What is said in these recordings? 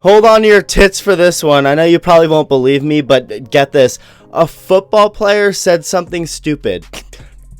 Hold on to your tits for this one. I know you probably won't believe me, but get this. A football player said something stupid.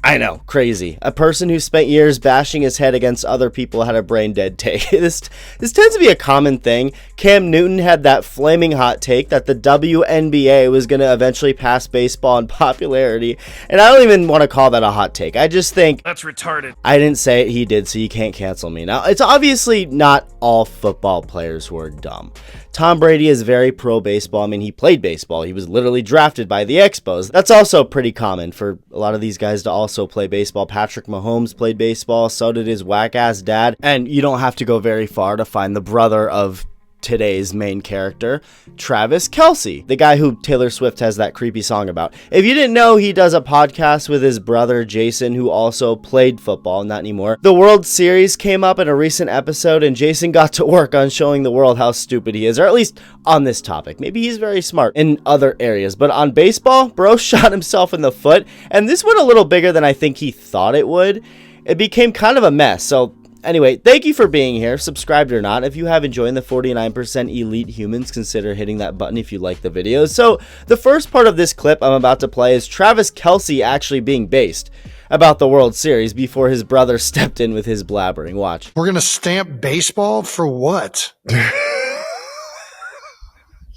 I know, crazy. A person who spent years bashing his head against other people had a brain dead take. This tends to be a common thing. Cam Newton had that flaming hot take that the WNBA was going to eventually pass baseball in popularity. And I don't even want to call that a hot take. I just think that's retarded. I didn't say it, he did, so you can't cancel me. Now, it's obviously not all football players who are dumb. Tom Brady is very pro baseball. I mean, he played baseball. He was literally drafted by the Expos. That's also pretty common for a lot of these guys to also play baseball. Patrick Mahomes played baseball. So did his whack-ass dad. And you don't have to go very far to find the brother of today's main character, Travis Kelce, the guy who Taylor Swift has that creepy song about. If you didn't know, he does a podcast with his brother Jason, who also played football, not anymore. The World Series came up in a recent episode, and Jason got to work on showing the world how stupid he is, or at least on this topic. Maybe he's very smart in other areas, but on baseball, bro shot himself in the foot, and this went a little bigger than I think he thought it would. It became kind of a mess, so anyway, thank you for being here, subscribed or not. If you have enjoyed the 49% elite humans, consider hitting that button if you like the videos. So the first part of this clip I'm about to play is Travis Kelce actually being based about the World Series before his brother stepped in with his blabbering. Watch. We're going to stamp baseball for what?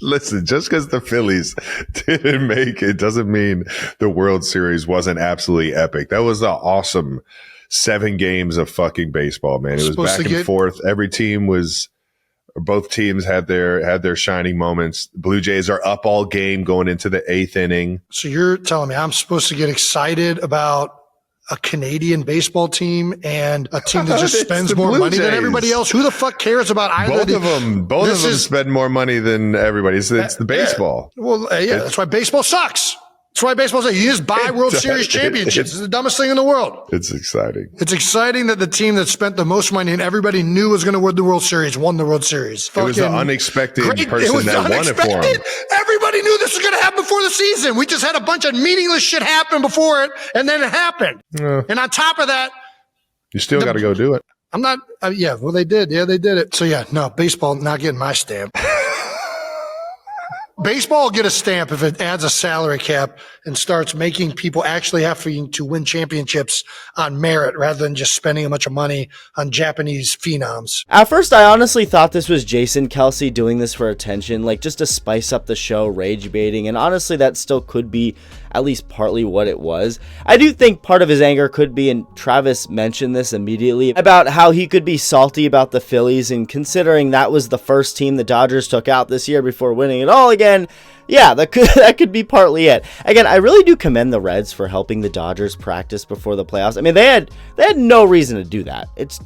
Listen, just because the Phillies didn't make it doesn't mean the World Series wasn't absolutely epic. That was an awesome 7 games of fucking baseball, man. It was back and forth. Both teams had their shining moments. Blue Jays are up all game going into the 8th inning. So you're telling me I'm supposed to get excited about a Canadian baseball team and a team that just spends more money than everybody else? Who the fuck cares about either? Both of them spend more money than everybody. It's the baseball. That's why baseball sucks. That's why baseball says you just buy World Series championships. It's the dumbest thing in the world. It's exciting. It's exciting that the team that spent the most money and everybody knew was going to win the World Series won the World Series. It was the unexpected person that won it for him. Everybody knew this was going to happen before the season. We just had a bunch of meaningless shit happen before it, and then it happened. And on top of that, you still got to go do it. I'm not. They did. Yeah, they did it. So yeah, no, baseball not getting my stamp. Baseball will get a stamp if it adds a salary cap and starts making people actually having to win championships on merit rather than just spending a bunch of money on Japanese phenoms. At first, I honestly thought this was Jason Kelce doing this for attention, like just to spice up the show, rage baiting, and honestly, that still could be at least partly what it was. I do think part of his anger could be, and Travis mentioned this immediately, about how he could be salty about the Phillies, and considering that was the first team the Dodgers took out this year before winning it all again, yeah, that could be partly it. Again, I really do commend the Reds for helping the Dodgers practice before the playoffs. I mean, they had no reason to do that. It's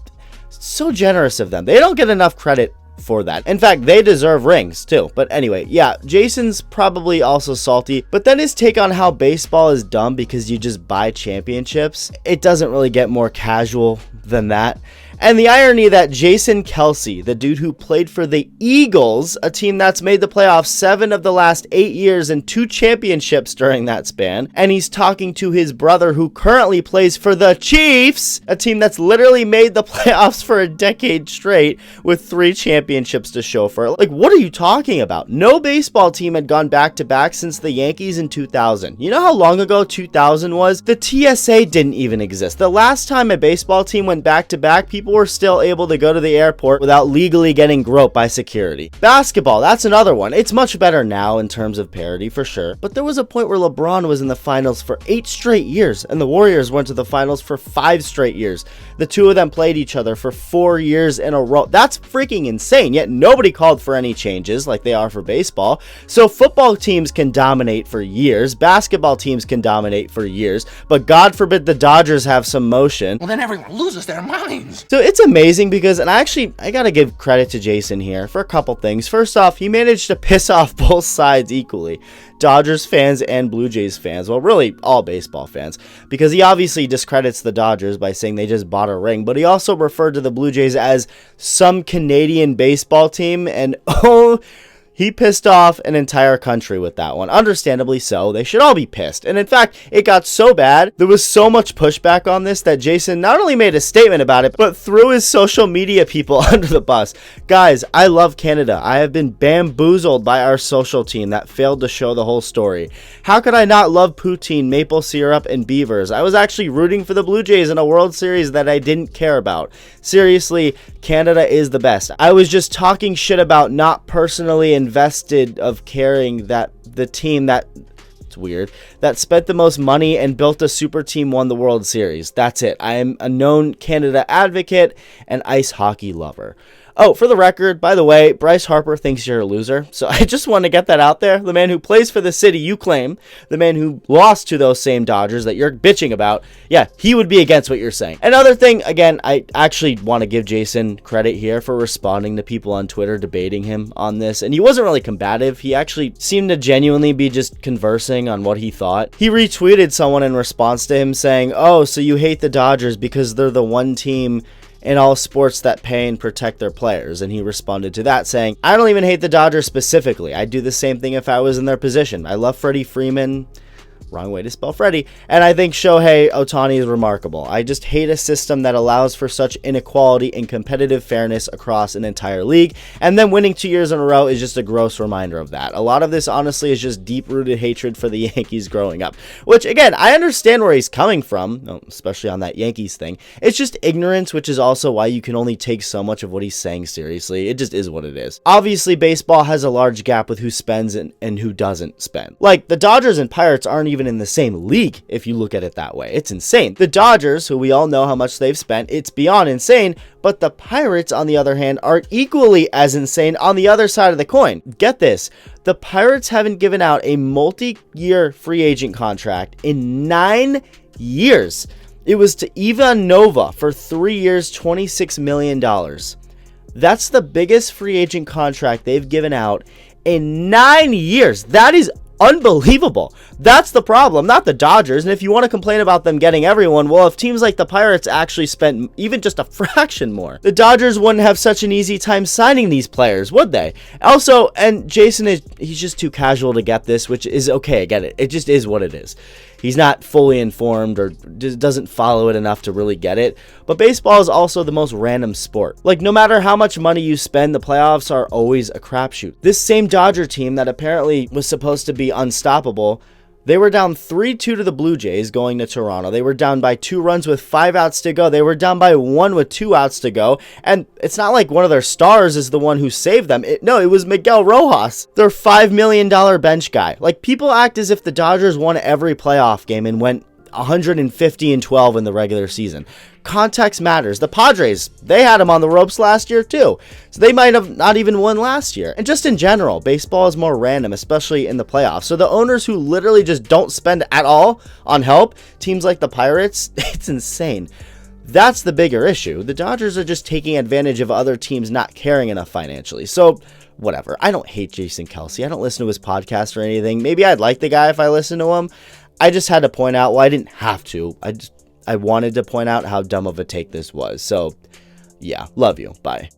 so generous of them. They don't get enough credit for that. In fact, they deserve rings too. But anyway, yeah, Jason's probably also salty, but then his take on how baseball is dumb because you just buy championships, it doesn't really get more casual than that. And the irony that Jason Kelce, the dude who played for the Eagles, a team that's made the playoffs 7 of the last 8 years and 2 championships during that span, and he's talking to his brother who currently plays for the Chiefs, a team that's literally made the playoffs for a decade straight with 3 championships to show for it. Like, what are you talking about? No baseball team had gone back-to-back since the Yankees in 2000. You know how long ago 2000 was? The TSA didn't even exist. The last time a baseball team went back-to-back, people were still able to go to the airport without legally getting groped by security. Basketball, that's another one. It's much better now in terms of parity for sure, but there was a point where LeBron was in the finals for 8 straight years and the Warriors went to the finals for 5 straight years. The two of them played each other for 4 years in a row. That's freaking insane, yet nobody called for any changes like they are for baseball. So football teams can dominate for years, basketball teams can dominate for years, but God forbid the Dodgers have some motion. Well, then everyone loses their minds. So it's amazing because, and I gotta give credit to Jason here for a couple things. First off, he managed to piss off both sides equally. Dodgers fans and Blue Jays fans, well, really all baseball fans, because he obviously discredits the Dodgers by saying they just bought a ring, but he also referred to the Blue Jays as some Canadian baseball team, and oh, He pissed off an entire country with that one. Understandably so. They should all be pissed. And in fact, it got so bad, there was so much pushback on this that Jason not only made a statement about it, but threw his social media people under the bus. Guys, I love Canada. I have been bamboozled by our social team that failed to show the whole story. How could I not love poutine, maple syrup, and beavers? I was actually rooting for the Blue Jays in a World Series that I didn't care about. Seriously, Canada is the best. I was just talking shit about not personally invested of caring that the team that, it's weird, that spent the most money and built a super team won the World Series. That's it. I am a known Canada advocate and ice hockey lover. Oh, for the record, by the way, Bryce Harper thinks you're a loser, so I just want to get that out there. The man who plays for the city you claim, the man who lost to those same Dodgers that you're bitching about, yeah, he would be against what you're saying. Another thing, again, I actually want to give Jason credit here for responding to people on Twitter debating him on this, and he wasn't really combative. He actually seemed to genuinely be just conversing on what he thought. He retweeted someone in response to him saying, "Oh, so you hate the Dodgers because they're the one team in all sports that pay and protect their players." And he responded to that saying, "I don't even hate the Dodgers specifically. I'd do the same thing if I was in their position. I love Freddie Freeman." Wrong way to spell Freddie. "And I think Shohei Ohtani is remarkable. I just hate a system that allows for such inequality and competitive fairness across an entire league. And then winning 2 years in a row is just a gross reminder of that. A lot of this, honestly, is just deep-rooted hatred for the Yankees growing up." Which, again, I understand where he's coming from, especially on that Yankees thing. It's just ignorance, which is also why you can only take so much of what he's saying seriously. It just is what it is. Obviously, baseball has a large gap with who spends and who doesn't spend. Like, the Dodgers and Pirates aren't even in the same league if you look at it that way. It's insane. The Dodgers, who we all know how much they've spent, it's beyond insane, but the Pirates, on the other hand, are equally as insane on the other side of the coin. Get this, the Pirates haven't given out a multi-year free agent contract in 9 years. It was to Ivan Nova for 3 years, $26 million. That's the biggest free agent contract they've given out in 9 years. That is unbelievable. That's the problem, not the Dodgers. And if you want to complain about them getting everyone, well, if teams like the Pirates actually spent even just a fraction more, the Dodgers wouldn't have such an easy time signing these players, would they? Also, and Jason he's just too casual to get this, which is okay. I get it. It just is what it is. He's not fully informed or just doesn't follow it enough to really get it. But baseball is also the most random sport. Like, no matter how much money you spend, the playoffs are always a crapshoot. This same Dodger team that apparently was supposed to be unstoppable, they were down 3-2 to the Blue Jays going to Toronto. They were down by 2 runs with 5 outs to go. They were down by 1 with 2 outs to go. And it's not like one of their stars is the one who saved them. It was Miguel Rojas, their $5 million bench guy. Like, people act as if the Dodgers won every playoff game and went 150-12 in the regular season. Context matters. The Padres, they had him on the ropes last year too, so they might have not even won last year. And just in general, baseball is more random, especially in the playoffs. So the owners who literally just don't spend at all on help, teams like the Pirates, it's insane. That's the bigger issue. The Dodgers are just taking advantage of other teams not caring enough financially. So whatever. I don't hate Jason Kelce. I don't listen to his podcast or anything. Maybe I'd like the guy if I listened to him. I just had to point out, well, I didn't have to. I wanted to point out how dumb of a take this was. So, yeah, love you. Bye.